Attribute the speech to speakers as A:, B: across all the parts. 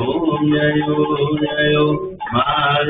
A: Om Jayo Jayo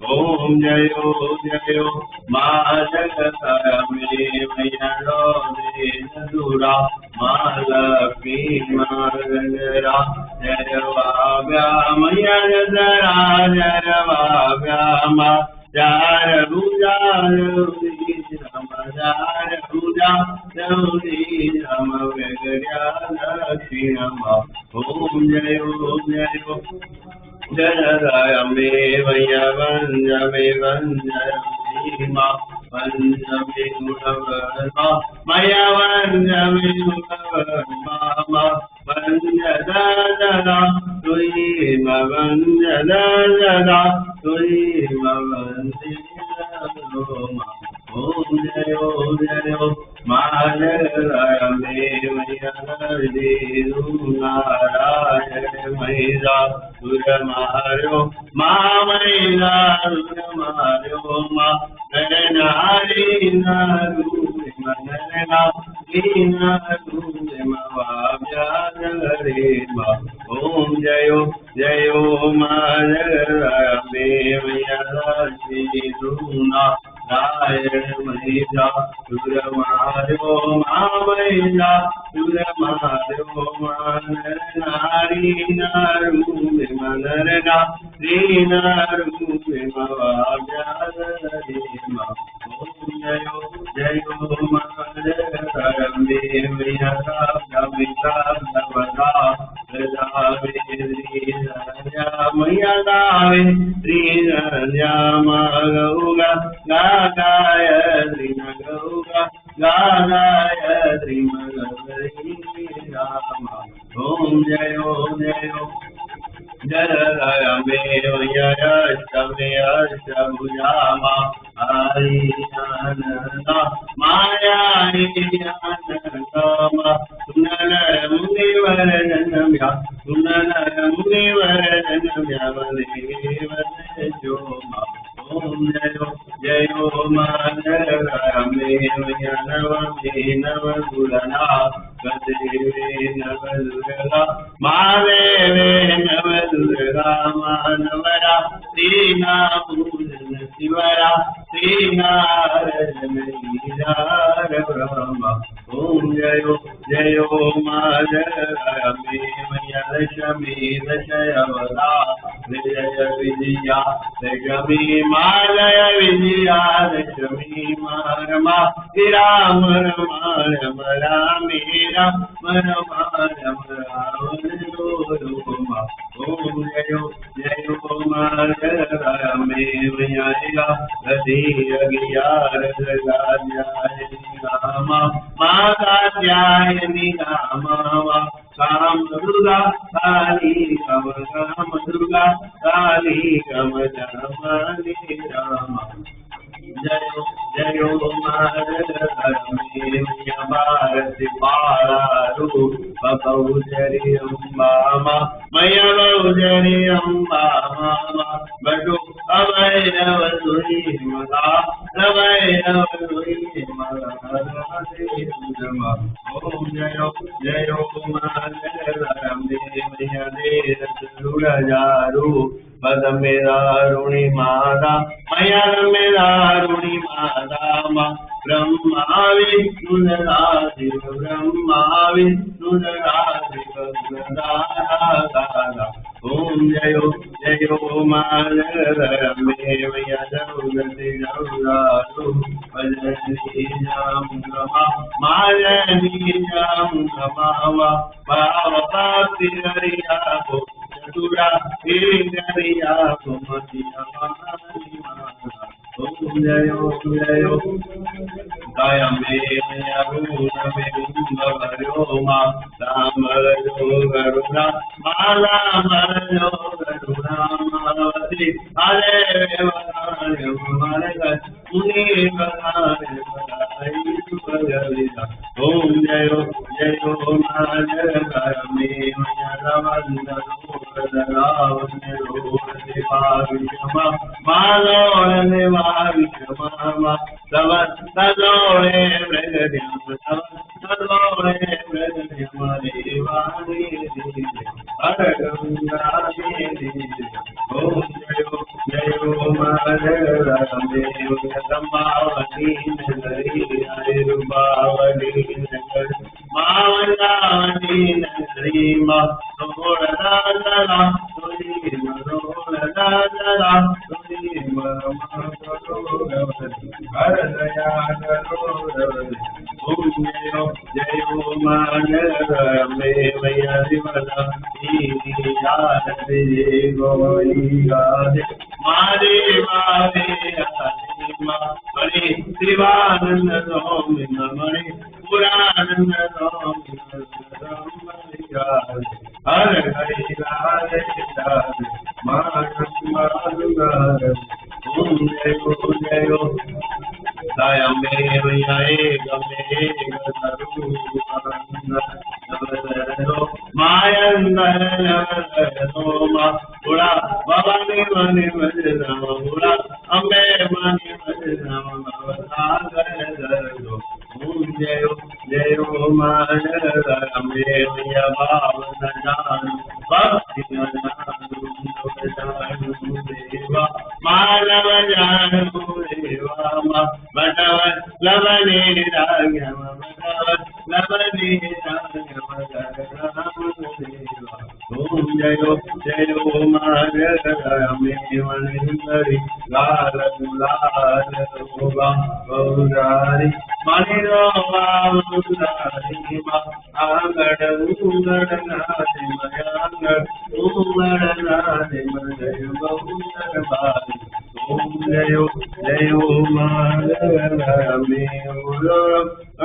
A: Om Jayo Jayo Ma Jagataya Me Mayaro Dura Ma Lakshmi Ma Gajara Jayavabhya Maya Jara Jaravabhya Ma Jara Bhuja Jaudi Rama Jara Bhuja Jaudi Rama Vegadya Lakshmi Rama Om Jayo Jayo Janaraya me vaya vanja me vanja ma vanja me gunavarma maya vanja me gunavarma ma vanja dada tui ma vanja dada tui ma vanja ma Om Jayo Jayo Maharaya me vaya Narayana Mahira Suramario Mamaila Suramario Ma Nanari Naru Manana Ina Ruma Vabhya Narima Om Jayo Jayo Maharaya me vaya Suna Raya Mahira Suramario Mamaila Suramario Manari Naru Manarana Rina Ruma Vabhya Narima Om Jayo Jayo Maharaya me vaya Damita Damata Radave Rina Maya Dave Rina Magauga Gagaya Rina Gauga Gagaya Rima Rama Om Jayo Jayo Jaraya me vaya Shabhujama Ariyanana Maya Ariyanama Sunana Munivaranamya Sunana Munivaranamya Valevajoma Om Jayo Jayo Manaraya me vaya Navagulana Gadeve Navadurga Madeve Navadurga Manavara Sina Pujana Sivara Sina Rajana Brahma Om Jayo Jayo Madhara Me Maya Lakshmi Dashayavada Vijaya Vijaya Lakshmi Malaya Vijaya Lakshmi Marama Rama Rama Rama Ramira Rama Rama Rama Om Jayo Jayo Madhara Me Maya Radhiya Giyara Rama Mata Jayani Rama Kam Durga Kali Kama Kam Durga Kali Kama Jamani Rama Jayo Jayo Madhara Me Bharati Bala Rupa Gaujari Ambama Maya Gaujari Ambama Badu Avainava Suri Mata Avainava Suri Mata Om Jayo Jayo Madhara Me Jaru Padamedharuni Mada Mayamedharuni Madama Brahma Vishnu Dadiva Brahma Vishnu Dadiva Dada Om जयो जयो मानरमेव यदौगति जौदारु भजनीयां नमा माजनीयां नमावा भावपाप्तिहरियाको चतुरा हरियाको मतियमानिमाना ओम जयो जयो कायमेव यरुणमेवम्बवर्यो मा रामरजो गरुणा मालामरजो गरुणा मालवती हरेव हरेव मुनिवरायवरायिवगविदा ओम जयो जयो माजगरमेव यरवन्दरोदरावन्यरोदिवाविषमा मालोरनिवाविषमा तलोरे मृगद्यं तलोरे मृगद्यं देवानि हरगंगानि ओम जयो जयो माधरमेव यतमावती नगरी हरिरुबावली नगरी मावनावती नगरी मा सोरदादला तुली मरोरदादला तुली मरमरोगवती हरदया करोरवती ओम जयो जयो मानरमेव यदिवदा ईयादि गोविगादे मारे मारे आदिमा मणि शिवानंद स्वामी मणि पुरानंद स्वामी हर हरि राधे राधे माधुगार ओम जयो जयो सायमेव यैकमेकतरुणो मायन्दरनवरतो मा पुरा भवानी मणि भजनम पुरा अम्बे मणि भजनम भवसागरधरो ओम जयो जयो मानरमेव यभावनजानु भक्ति देवा मानव जानू देवा बटव लवने राघव बटव लवने राघव देवा ओम जयो जयो मानरमेव निंदरि लाल गुलाल रोगा गौरारी मणिरो बाबुरारी मा आंगड़ उंगड़ नादि मयांगड़ उंगड़ नादि मजय बहुंगड़ बारी ओम जयो जयो मानरमेव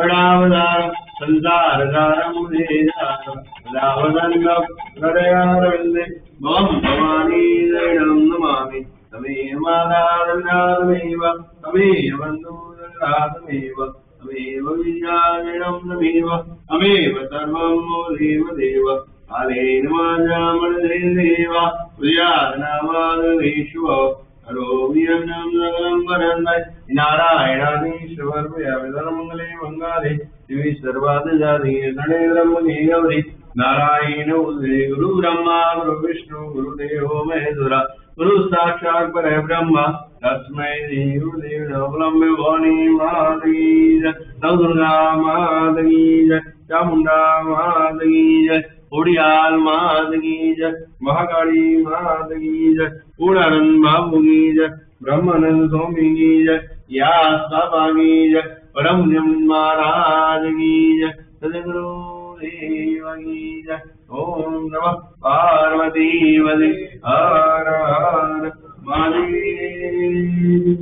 A: अडावदार संसार दारम देदारम रावदंगम हृदयारविंदे मम भवानी दृढं नमामि तमेव मादारनादमेव तमेव बन्धुदरादमेव तमेव विद्याजनं तमेव तमेव सर्वं देव देव कालेन माजामणदेव प्रियादनामादवेषु करोम्यन्नं नगरं वरन्दै नारायणानीश्वरमङ्गले मङ्गले दिवि सर्वादजाति गणेन्द्रमणि गौरी नारायण उदे गुरु ब्रह्मा गुरु विष्णु गुरुदेवो महेश्वरा गुरु साक्षात् परब्रह्म तस्मै श्री गुरुदेव नवलम्बे भवानी मातकी जय नवदुर्गा मातकी जय चामुंडा मातकी जय उड़ियाल मातकी जय महाकाली मातकी जय उड़ानंद बाबू की जय ब्रह्मानंद स्वामी की जय व्यास बाबा की जय परम महाराज की जय सदगुरु देव की जय ओम नमः पार्वती पते हर हर महादेव।